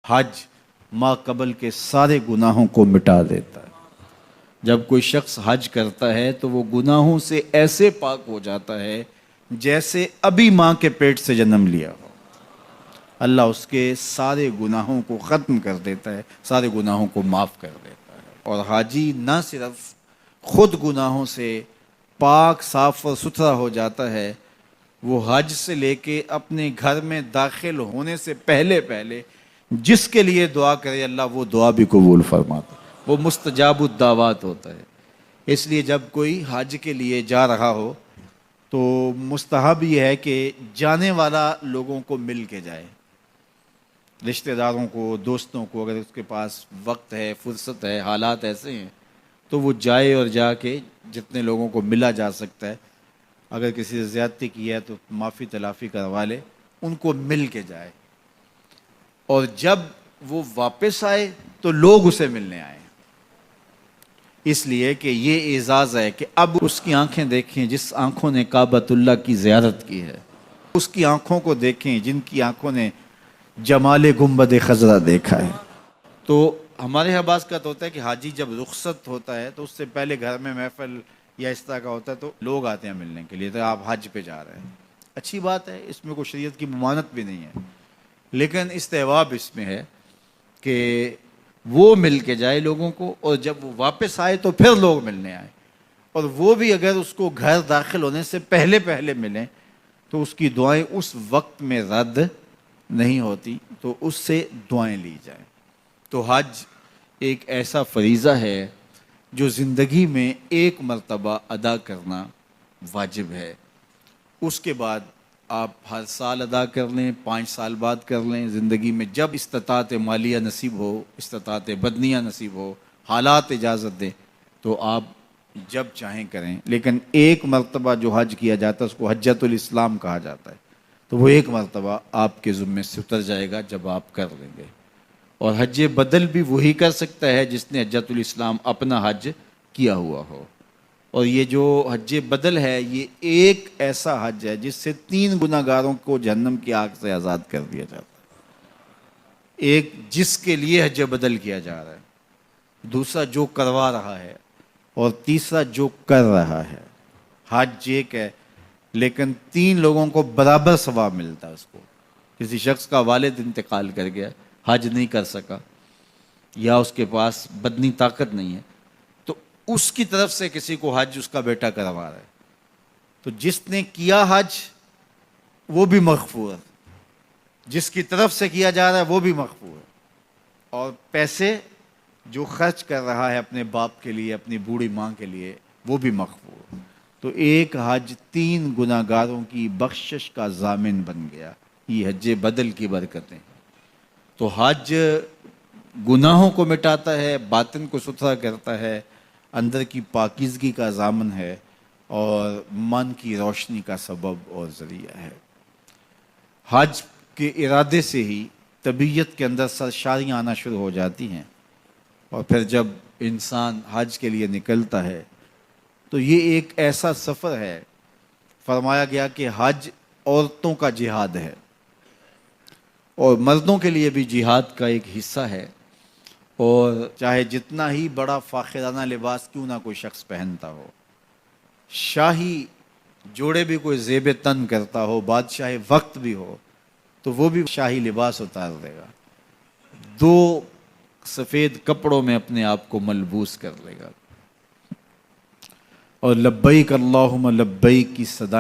حج ما قبل کے سارے گناہوں کو مٹا دیتا ہے۔ جب کوئی شخص حج کرتا ہے تو وہ گناہوں سے ایسے پاک ہو جاتا ہے جیسے ابھی ماں کے پیٹ سے جنم لیا ہو۔ اللہ اس کے سارے گناہوں کو ختم کر دیتا ہے، سارے گناہوں کو معاف کر دیتا ہے۔ اور حاجی نہ صرف خود گناہوں سے پاک صاف اور ستھرا ہو جاتا ہے، وہ حج سے لے کے اپنے گھر میں داخل ہونے سے پہلے جس کے لیے دعا کرے اللہ وہ دعا بھی قبول فرماتا ہے، وہ مستجاب الدعوات ہوتا ہے۔ اس لیے جب کوئی حج کے لیے جا رہا ہو تو مستحب یہ ہے کہ جانے والا لوگوں کو مل کے جائے، رشتہ داروں کو، دوستوں کو، اگر اس کے پاس وقت ہے، فرصت ہے، حالات ایسے ہیں تو وہ جائے اور جا کے جتنے لوگوں کو ملا جا سکتا ہے، اگر کسی سے زیادتی کی ہے تو معافی تلافی کروا لے، ان کو مل کے جائے۔ اور جب وہ واپس آئے تو لوگ اسے ملنے آئے، اس لیے کہ یہ اعزاز ہے کہ اب اس کی آنکھیں دیکھیں جس آنکھوں نے کعبۃ اللہ کی زیارت کی ہے، اس کی آنکھوں کو دیکھیں جن کی آنکھوں نے جمال گنبد خضرا دیکھا ہے۔ تو ہمارے یہاں بعض کا تو ہوتا ہے کہ حاجی جب رخصت ہوتا ہے تو اس سے پہلے گھر میں محفل یا اس طرح کا ہوتا ہے تو لوگ آتے ہیں ملنے کے لیے، تو آپ حج پہ جا رہے ہیں، اچھی بات ہے، اس میں کوئی شریعت کی ممانعت بھی نہیں ہے، لیکن استحباب اس میں ہے کہ وہ مل کے جائے لوگوں کو، اور جب وہ واپس آئے تو پھر لوگ ملنے آئے، اور وہ بھی اگر اس کو گھر داخل ہونے سے پہلے ملیں تو اس کی دعائیں اس وقت میں رد نہیں ہوتی، تو اس سے دعائیں لی جائیں۔ تو حج ایک ایسا فریضہ ہے جو زندگی میں ایک مرتبہ ادا کرنا واجب ہے، اس کے بعد آپ ہر سال ادا کر لیں، 5 سال بعد کر لیں، زندگی میں جب استطاعت مالیہ نصیب ہو، استطاعت بدنیہ نصیب ہو، حالات اجازت دیں تو آپ جب چاہیں کریں، لیکن ایک مرتبہ جو حج کیا جاتا ہے اس کو حجۃ الاسلام کہا جاتا ہے، تو وہ ایک مرتبہ آپ کے ذمے سے اتر جائے گا جب آپ کر لیں گے۔ اور حج بدل بھی وہی کر سکتا ہے جس نے حجۃ الاسلام اپنا حج کیا ہوا ہو، اور یہ جو حج بدل ہے یہ ایک ایسا حج ہے جس سے 3 گناہگاروں کو جہنم کی آگ سے آزاد کر دیا جاتا ہے۔ ایک جس کے لیے حج بدل کیا جا رہا ہے، دوسرا جو کروا رہا ہے، اور تیسرا جو کر رہا ہے۔ حج ایک ہے لیکن 3 لوگوں کو برابر ثواب ملتا ہے۔ اس کو کسی شخص کا والد انتقال کر گیا، حج نہیں کر سکا، یا اس کے پاس بدنی طاقت نہیں ہے، تو اس کی طرف سے کسی کو حج اس کا بیٹا کروا رہا ہے، تو جس نے کیا حج وہ بھی مغفور ہے، جس کی طرف سے کیا جا رہا ہے وہ بھی مغفور ہے، اور پیسے جو خرچ کر رہا ہے اپنے باپ کے لیے، اپنی بوڑھی ماں کے لیے، وہ بھی مغفور ہے۔ تو ایک حج 3 گناہگاروں کی بخشش کا ضامن بن گیا، یہ حج بدل کی برکتیں۔ تو حج گناہوں کو مٹاتا ہے، باطن کو ستھرا کرتا ہے، اندر کی پاکیزگی کا ضامن ہے، اور من کی روشنی کا سبب اور ذریعہ ہے۔ حج کے ارادے سے ہی طبیعت کے اندر سرشاریاں آنا شروع ہو جاتی ہیں، اور پھر جب انسان حج کے لیے نکلتا ہے تو یہ ایک ایسا سفر ہے، فرمایا گیا کہ حج عورتوں کا جہاد ہے، اور مردوں کے لیے بھی جہاد کا ایک حصہ ہے، اور چاہے جتنا ہی بڑا فاخرانہ لباس کیوں نہ کوئی شخص پہنتا ہو، شاہی جوڑے بھی کوئی زیب تن کرتا ہو، بادشاہ وقت بھی ہو، تو وہ بھی شاہی لباس اتار دے گا، 2 سفید کپڑوں میں اپنے آپ کو ملبوس کر لے گا، اور لبیک اللہم لبیک کی صدائیں